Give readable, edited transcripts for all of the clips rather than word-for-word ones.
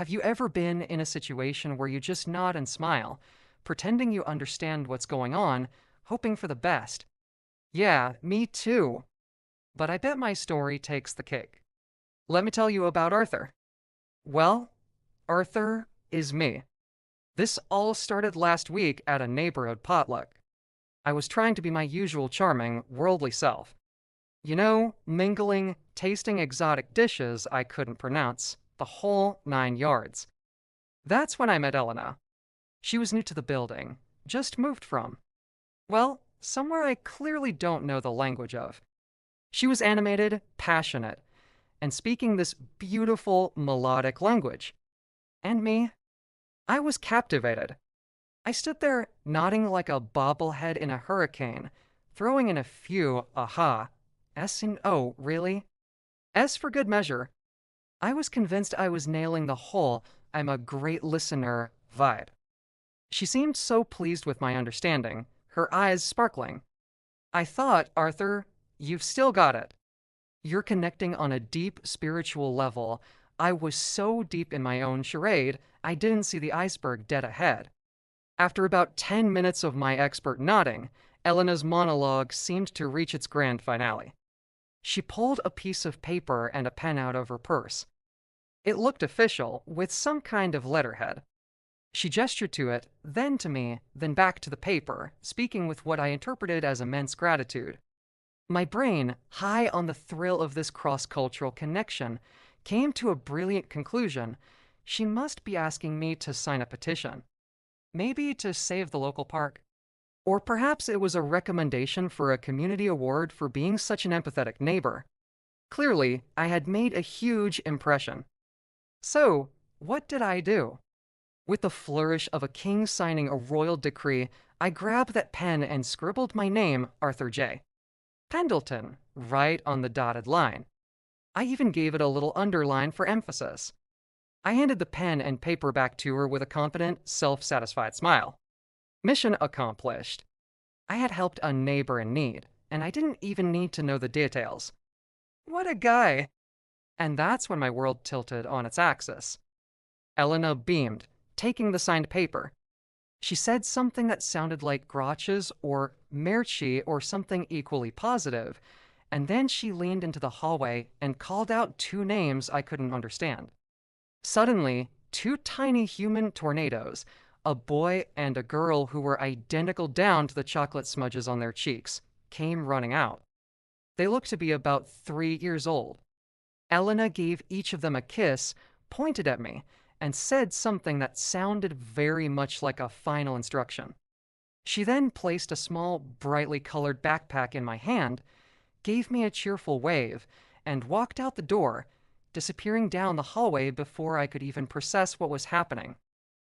Have you ever been in a situation where you just nod and smile, pretending you understand what's going on, hoping for the best? Yeah, me too. But I bet my story takes the cake. Let me tell you about Arthur. Well, Arthur is me. This all started last week at a neighborhood potluck. I was trying to be my usual charming, worldly self. You know, mingling, tasting exotic dishes I couldn't pronounce, the whole 9 yards. That's when I met Elena. She was new to the building, just moved from, well, somewhere I clearly don't know the language of. She was animated, passionate, and speaking this beautiful melodic language. And me, I was captivated. I stood there nodding like a bobblehead in a hurricane, throwing in a few aha, S and O, really? S for good measure. I was convinced I was nailing the whole I'm a great listener vibe. She seemed so pleased with my understanding, her eyes sparkling. I thought, Arthur, you've still got it. You're connecting on a deep spiritual level. I was so deep in my own charade, I didn't see the iceberg dead ahead. After about 10 minutes of my expert nodding, Elena's monologue seemed to reach its grand finale. She pulled a piece of paper and a pen out of her purse. It looked official, with some kind of letterhead. She gestured to it, then to me, then back to the paper, speaking with what I interpreted as immense gratitude. My brain, high on the thrill of this cross-cultural connection, came to a brilliant conclusion. She must be asking me to sign a petition. Maybe to save the local park. Or perhaps it was a recommendation for a community award for being such an empathetic neighbor. Clearly, I had made a huge impression. So, what did I do? With the flourish of a king signing a royal decree, I grabbed that pen and scribbled my name, Arthur J. Pendleton, right on the dotted line. I even gave it a little underline for emphasis. I handed the pen and paper back to her with a confident, self-satisfied smile. Mission accomplished. I had helped a neighbor in need, and I didn't even need to know the details. What a guy! And that's when my world tilted on its axis. Elena beamed, taking the signed paper. She said something that sounded like Gratches or Merci or something equally positive, and then she leaned into the hallway and called out two names I couldn't understand. Suddenly, two tiny human tornadoes, a boy and a girl who were identical down to the chocolate smudges on their cheeks, came running out. They looked to be about 3 years old. Elena gave each of them a kiss, pointed at me, and said something that sounded very much like a final instruction. She then placed a small, brightly colored backpack in my hand, gave me a cheerful wave, and walked out the door, disappearing down the hallway before I could even process what was happening.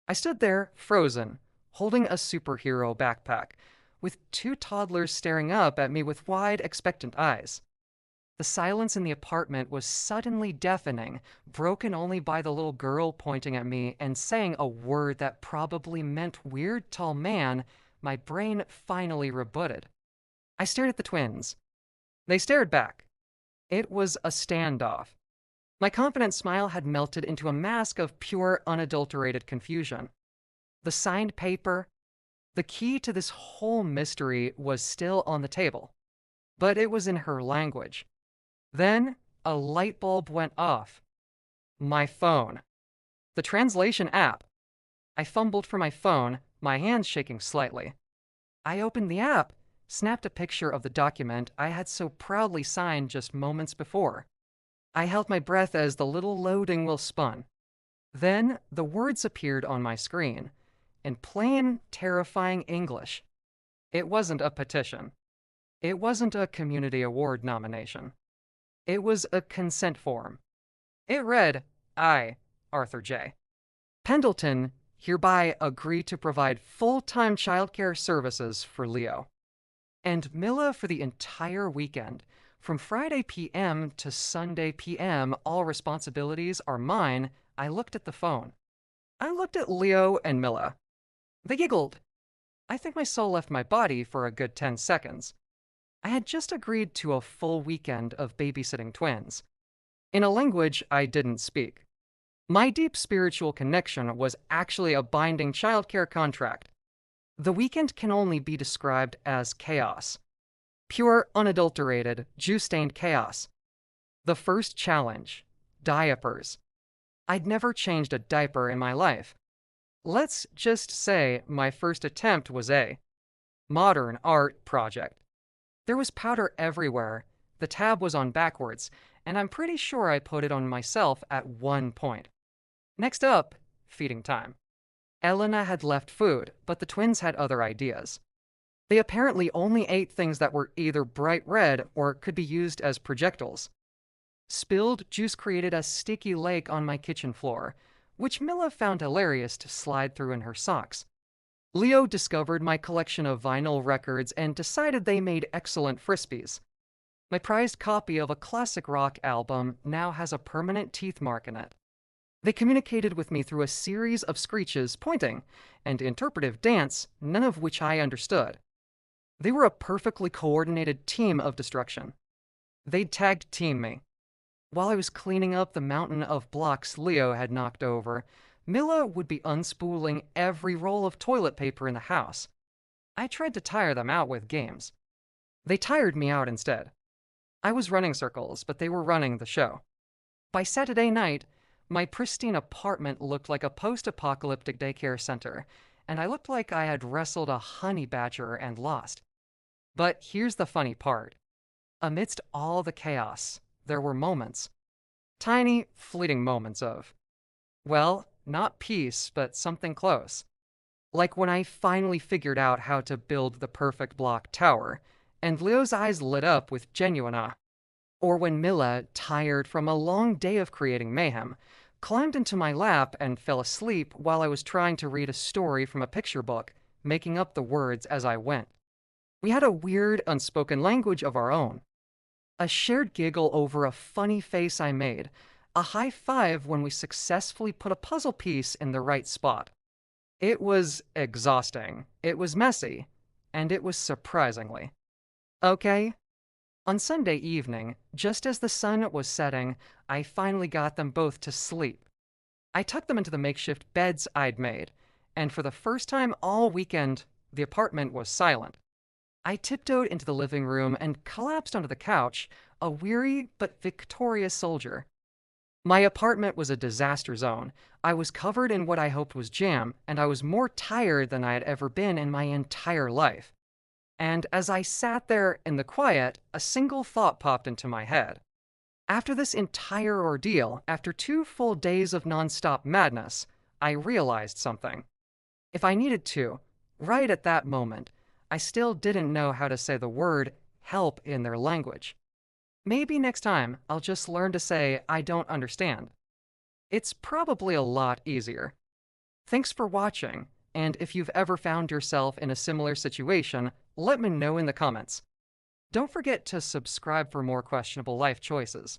I stood there, frozen, holding a superhero backpack, with two toddlers staring up at me with wide, expectant eyes. The silence in the apartment was suddenly deafening, broken only by the little girl pointing at me and saying a word that probably meant weird tall man. My brain finally rebooted. I stared at the twins. They stared back. It was a standoff. My confident smile had melted into a mask of pure, unadulterated confusion. The signed paper, the key to this whole mystery was still on the table, but it was in her language. Then a light bulb went off. My phone. The translation app. I fumbled for my phone, my hands shaking slightly. I opened the app, snapped a picture of the document I had so proudly signed just moments before. I held my breath as the little loading wheel spun. Then the words appeared on my screen, in plain, terrifying English. It wasn't a petition. It wasn't a community award nomination. It was a consent form. It read, I, Arthur J. Pendleton, hereby agree to provide full-time childcare services for Leo and Milla for the entire weekend. From Friday p.m. to Sunday p.m., all responsibilities are mine. I looked at the phone. I looked at Leo and Milla. They giggled. I think my soul left my body for a good 10 seconds. I had just agreed to a full weekend of babysitting twins, in a language I didn't speak. My deep spiritual connection was actually a binding childcare contract. The weekend can only be described as chaos. Pure, unadulterated, juice-stained chaos. The first challenge: diapers. I'd never changed a diaper in my life. Let's just say my first attempt was a modern art project. There was powder everywhere. The tab was on backwards, and I'm pretty sure I put it on myself at one point. Next up, feeding time. Elena had left food, but the twins had other ideas. They apparently only ate things that were either bright red or could be used as projectiles. Spilled juice created a sticky lake on my kitchen floor, which Milla found hilarious to slide through in her socks. Leo discovered my collection of vinyl records and decided they made excellent frisbees. My prized copy of a classic rock album now has a permanent teeth mark in it. They communicated with me through a series of screeches, pointing, and interpretive dance, none of which I understood. They were a perfectly coordinated team of destruction. They'd tagged team me. While I was cleaning up the mountain of blocks Leo had knocked over, Milla would be unspooling every roll of toilet paper in the house. I tried to tire them out with games. They tired me out instead. I was running circles, but they were running the show. By Saturday night, my pristine apartment looked like a post-apocalyptic daycare center, and I looked like I had wrestled a honey badger and lost. But here's the funny part. Amidst all the chaos, there were moments. Tiny, fleeting moments of, well, not peace, but something close. Like when I finally figured out how to build the perfect block tower, and Leo's eyes lit up with genuine awe. Or when Milla, tired from a long day of creating mayhem, climbed into my lap and fell asleep while I was trying to read a story from a picture book, making up the words as I went. We had a weird, unspoken language of our own. A shared giggle over a funny face I made, a high five when we successfully put a puzzle piece in the right spot. It was exhausting, it was messy, and it was surprisingly okay. On Sunday evening, just as the sun was setting, I finally got them both to sleep. I tucked them into the makeshift beds I'd made, and for the first time all weekend, the apartment was silent. I tiptoed into the living room and collapsed onto the couch, a weary but victorious soldier. My apartment was a disaster zone. I was covered in what I hoped was jam, and I was more tired than I had ever been in my entire life. And as I sat there in the quiet, a single thought popped into my head. After this entire ordeal, after 2 full days of nonstop madness, I realized something. If I needed to, right at that moment, I still didn't know how to say the word help in their language. Maybe next time I'll just learn to say I don't understand. It's probably a lot easier. Thanks for watching, and if you've ever found yourself in a similar situation, let me know in the comments. Don't forget to subscribe for more questionable life choices.